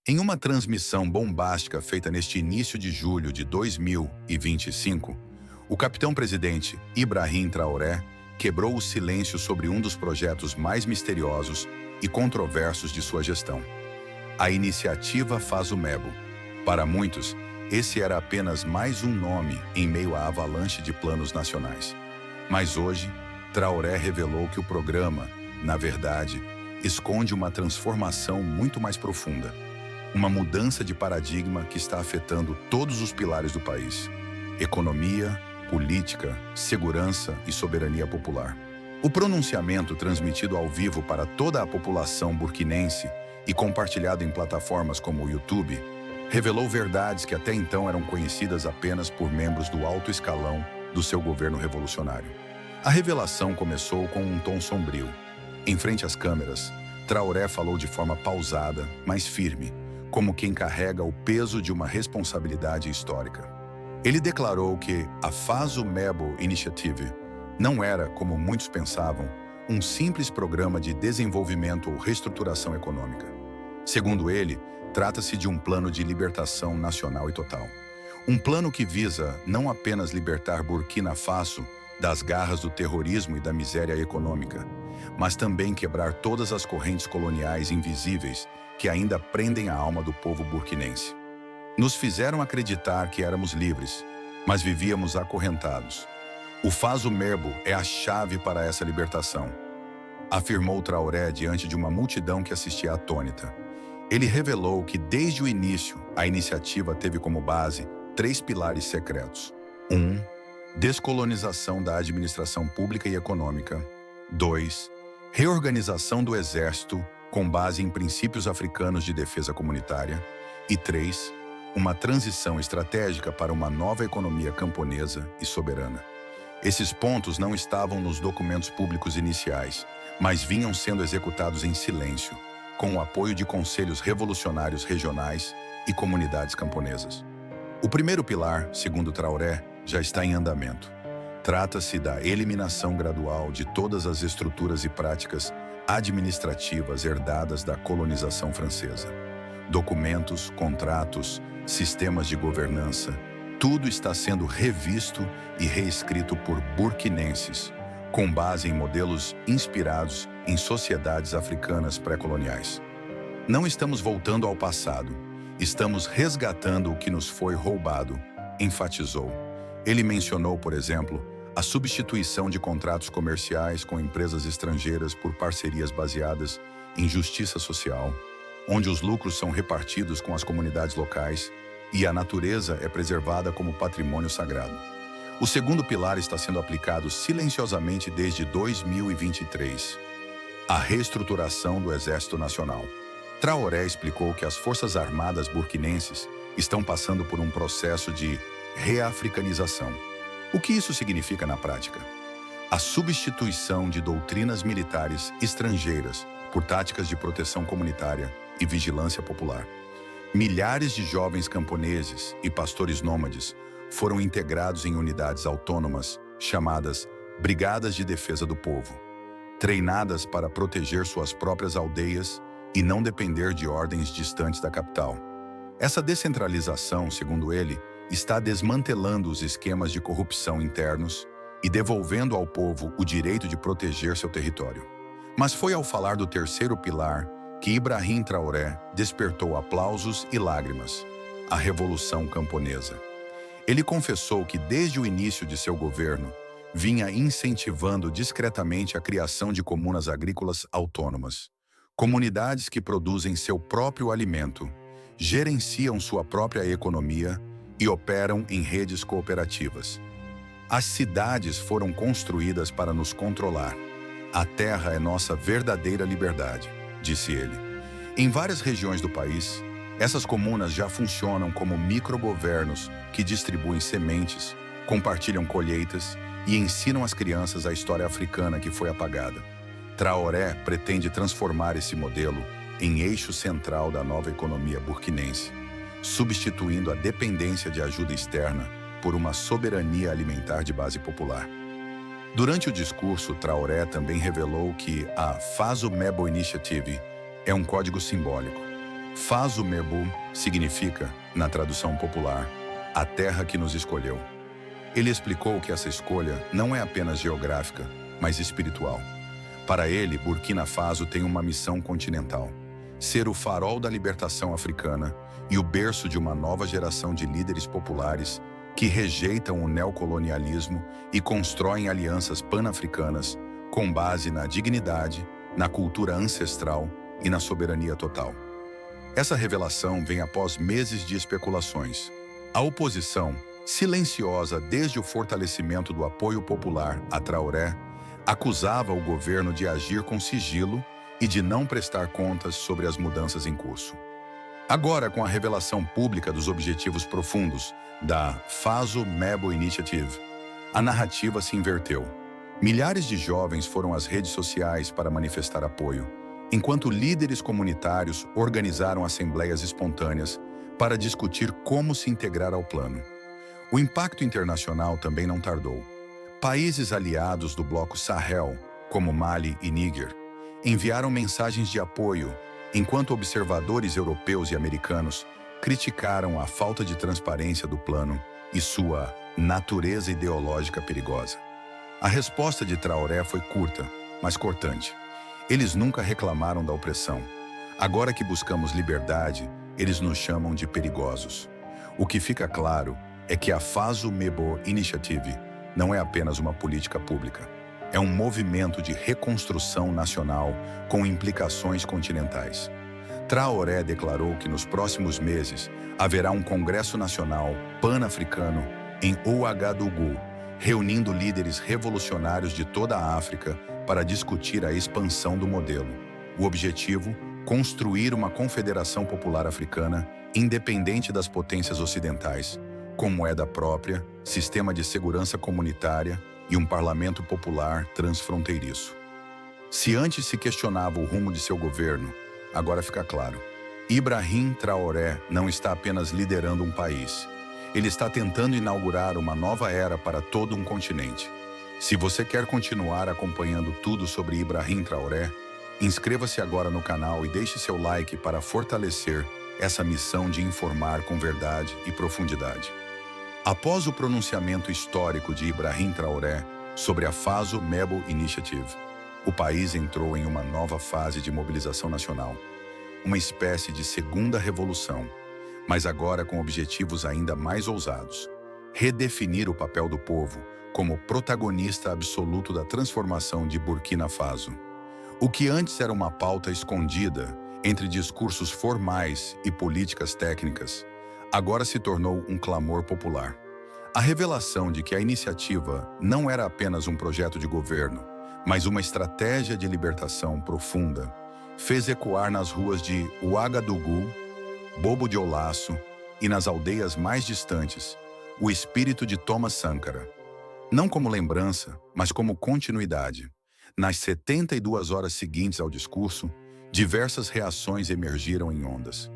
Em uma transmissão bombástica feita neste início de julho de 2025, o capitão-presidente Ibrahim Traoré quebrou o silêncio sobre um dos projetos mais misteriosos e controversos de sua gestão, a iniciativa Faz-o-Mebo. Para muitos, esse era apenas mais um nome em meio à avalanche de planos nacionais. Mas hoje, Traoré revelou que o programa, na verdade, esconde uma transformação muito mais profunda. Uma mudança de paradigma que está afetando todos os pilares do país: economia, política, segurança e soberania popular. O pronunciamento, transmitido ao vivo para toda a população burkinense e compartilhado em plataformas como o YouTube, revelou verdades que até então eram conhecidas apenas por membros do alto escalão do seu governo revolucionário. A revelação começou com um tom sombrio. Em frente às câmeras, Traoré falou de forma pausada, mas firme, como quem carrega o peso de uma responsabilidade histórica. Ele declarou que a Faz-o-Mebo Initiative não era, como muitos pensavam, um simples programa de desenvolvimento ou reestruturação econômica. Segundo ele, trata-se de um plano de libertação nacional e total. Um plano que visa não apenas libertar Burkina Faso das garras do terrorismo e da miséria econômica, mas também quebrar todas as correntes coloniais invisíveis que ainda prendem a alma do povo burkinense. Nos fizeram acreditar que éramos livres, mas vivíamos acorrentados. O Faz-o-Mebo é a chave para essa libertação, afirmou Traoré diante de uma multidão que assistia atônita. Ele revelou que desde o início a iniciativa teve como base 3 pilares secretos. 1. Descolonização da administração pública e econômica. 2. Reorganização do exército com base em princípios africanos de defesa comunitária. E 3. Uma transição estratégica para uma nova economia camponesa e soberana. Esses pontos não estavam nos documentos públicos iniciais, mas vinham sendo executados em silêncio, com o apoio de conselhos revolucionários regionais e comunidades camponesas. O primeiro pilar, segundo Traoré, já está em andamento. Trata-se da eliminação gradual de todas as estruturas e práticas administrativas herdadas da colonização francesa. Documentos, contratos, sistemas de governança, tudo está sendo revisto e reescrito por burkinenses, com base em modelos inspirados em sociedades africanas pré-coloniais. Não estamos voltando ao passado, estamos resgatando o que nos foi roubado, enfatizou. Ele mencionou, por exemplo, a substituição de contratos comerciais com empresas estrangeiras por parcerias baseadas em justiça social, onde os lucros são repartidos com as comunidades locais e a natureza é preservada como patrimônio sagrado. O segundo pilar está sendo aplicado silenciosamente desde 2023, a reestruturação do Exército Nacional. Traoré explicou que as Forças Armadas burkinenses estão passando por um processo de reafricanização. O que isso significa na prática? A substituição de doutrinas militares estrangeiras por táticas de proteção comunitária e vigilância popular. Milhares de jovens camponeses e pastores nômades foram integrados em unidades autônomas chamadas Brigadas de Defesa do Povo, treinadas para proteger suas próprias aldeias e não depender de ordens distantes da capital. Essa descentralização, segundo ele, está desmantelando os esquemas de corrupção internos e devolvendo ao povo o direito de proteger seu território. Mas foi ao falar do terceiro pilar que Ibrahim Traoré despertou aplausos e lágrimas: a Revolução Camponesa. Ele confessou que desde o início de seu governo vinha incentivando discretamente a criação de comunas agrícolas autônomas, comunidades que produzem seu próprio alimento, gerenciam sua própria economia e operam em redes cooperativas. As cidades foram construídas para nos controlar. A terra é nossa verdadeira liberdade, disse ele. Em várias regiões do país, essas comunas já funcionam como microgovernos que distribuem sementes, compartilham colheitas e ensinam às crianças a história africana que foi apagada. Traoré pretende transformar esse modelo em eixo central da nova economia burkinense, substituindo a dependência de ajuda externa por uma soberania alimentar de base popular. Durante o discurso, Traoré também revelou que a Faz-o-Mebo Initiative é um código simbólico. Faso-Mebo significa, na tradução popular, a terra que nos escolheu. Ele explicou que essa escolha não é apenas geográfica, mas espiritual. Para ele, Burkina Faso tem uma missão continental: ser o farol da libertação africana e o berço de uma nova geração de líderes populares que rejeitam o neocolonialismo e constroem alianças pan-africanas com base na dignidade, na cultura ancestral e na soberania total. Essa revelação vem após meses de especulações. A oposição, silenciosa desde o fortalecimento do apoio popular a Traoré, acusava o governo de agir com sigilo e de não prestar contas sobre as mudanças em curso. Agora, com a revelação pública dos objetivos profundos da Faso-Mebo Initiative, a narrativa se inverteu. Milhares de jovens foram às redes sociais para manifestar apoio, enquanto líderes comunitários organizaram assembleias espontâneas para discutir como se integrar ao plano. O impacto internacional também não tardou. Países aliados do bloco Sahel, como Mali e Níger, enviaram mensagens de apoio, enquanto observadores europeus e americanos criticaram a falta de transparência do plano e sua natureza ideológica perigosa. A resposta de Traoré foi curta, mas cortante. Eles nunca reclamaram da opressão. Agora que buscamos liberdade, eles nos chamam de perigosos. O que fica claro é que a Faso-Mebo Initiative não é apenas uma política pública. É um movimento de reconstrução nacional com implicações continentais. Traoré declarou que nos próximos meses haverá um Congresso Nacional Pan-Africano em Ouagadougou, reunindo líderes revolucionários de toda a África para discutir a expansão do modelo. O objetivo: construir uma confederação popular africana independente das potências ocidentais, com moeda própria, sistema de segurança comunitária e um parlamento popular transfronteiriço. Se antes se questionava o rumo de seu governo, agora fica claro. Ibrahim Traoré não está apenas liderando um país. Ele está tentando inaugurar uma nova era para todo um continente. Se você quer continuar acompanhando tudo sobre Ibrahim Traoré, inscreva-se agora no canal e deixe seu like para fortalecer essa missão de informar com verdade e profundidade. Após o pronunciamento histórico de Ibrahim Traoré sobre a Faso-Mebo Initiative, o país entrou em uma nova fase de mobilização nacional, uma espécie de segunda revolução, mas agora com objetivos ainda mais ousados: redefinir o papel do povo como protagonista absoluto da transformação de Burkina Faso. O que antes era uma pauta escondida entre discursos formais e políticas técnicas, agora se tornou um clamor popular. A revelação de que a iniciativa não era apenas um projeto de governo, mas uma estratégia de libertação profunda, fez ecoar nas ruas de Ouagadougou, Bobo Dioulasso e nas aldeias mais distantes o espírito de Thomas Sankara. Não como lembrança, mas como continuidade. Nas 72 horas seguintes ao discurso, diversas reações emergiram em ondas.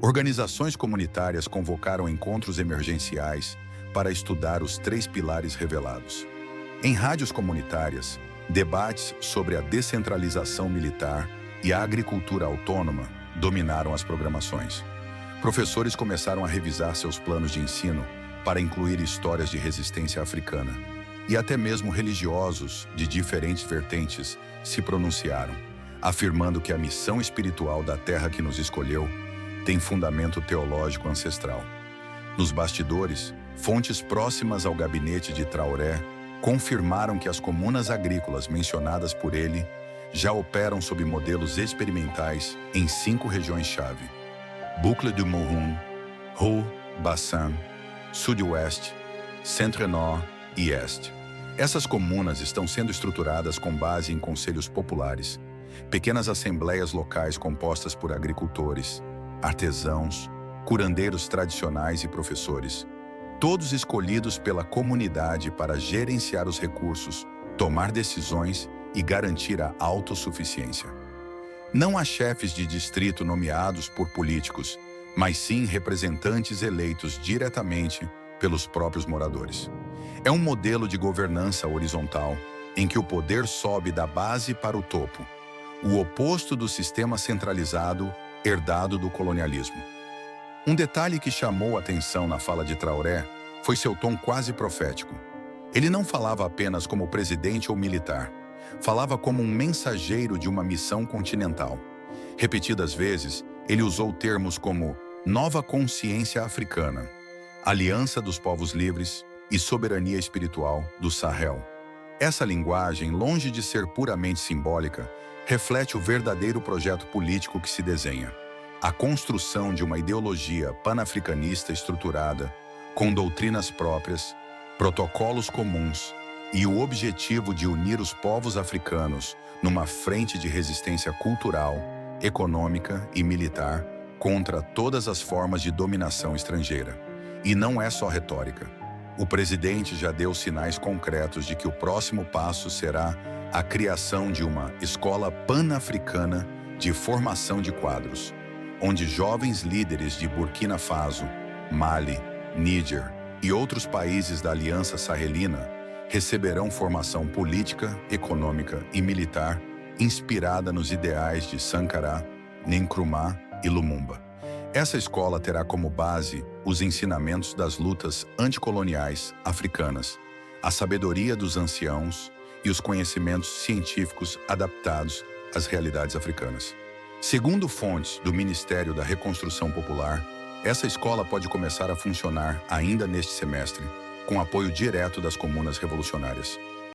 Organizações comunitárias convocaram encontros emergenciais para estudar os 3 pilares revelados. Em rádios comunitárias, debates sobre a descentralização militar e a agricultura autônoma dominaram as programações. Professores começaram a revisar seus planos de ensino para incluir histórias de resistência africana. E até mesmo religiosos de diferentes vertentes se pronunciaram, afirmando que a missão espiritual da terra que nos escolheu tem fundamento teológico ancestral. Nos bastidores, fontes próximas ao gabinete de Traoré confirmaram que as comunas agrícolas mencionadas por ele já operam sob modelos experimentais em 5 regiões-chave: Boucle du Mouhoun, Haut, Bassin, Sud-Ouest, Centre-Nord e Este. Essas comunas estão sendo estruturadas com base em conselhos populares, pequenas assembleias locais compostas por agricultores, artesãos, curandeiros tradicionais e professores, todos escolhidos pela comunidade para gerenciar os recursos, tomar decisões e garantir a autossuficiência. Não há chefes de distrito nomeados por políticos, mas sim representantes eleitos diretamente pelos próprios moradores. É um modelo de governança horizontal em que o poder sobe da base para o topo, o oposto do sistema centralizado herdado do colonialismo. Um detalhe que chamou a atenção na fala de Traoré foi seu tom quase profético. Ele não falava apenas como presidente ou militar, falava como um mensageiro de uma missão continental. Repetidas vezes, ele usou termos como nova consciência africana, aliança dos povos livres e soberania espiritual do Sahel. Essa linguagem, longe de ser puramente simbólica, reflete o verdadeiro projeto político que se desenha: a construção de uma ideologia panafricanista estruturada, com doutrinas próprias, protocolos comuns e o objetivo de unir os povos africanos numa frente de resistência cultural, econômica e militar contra todas as formas de dominação estrangeira. E não é só retórica. O presidente já deu sinais concretos de que o próximo passo será a criação de uma escola pan-africana de formação de quadros, onde jovens líderes de Burkina Faso, Mali, Níger e outros países da Aliança Sahelina receberão formação política, econômica e militar inspirada nos ideais de Sankara, Nkrumah e Lumumba. Essa escola terá como base os ensinamentos das lutas anticoloniais africanas, a sabedoria dos anciãos e os conhecimentos científicos adaptados às realidades africanas. Segundo fontes do Ministério da Reconstrução Popular, essa escola pode começar a funcionar ainda neste semestre, com apoio direto das comunas revolucionárias.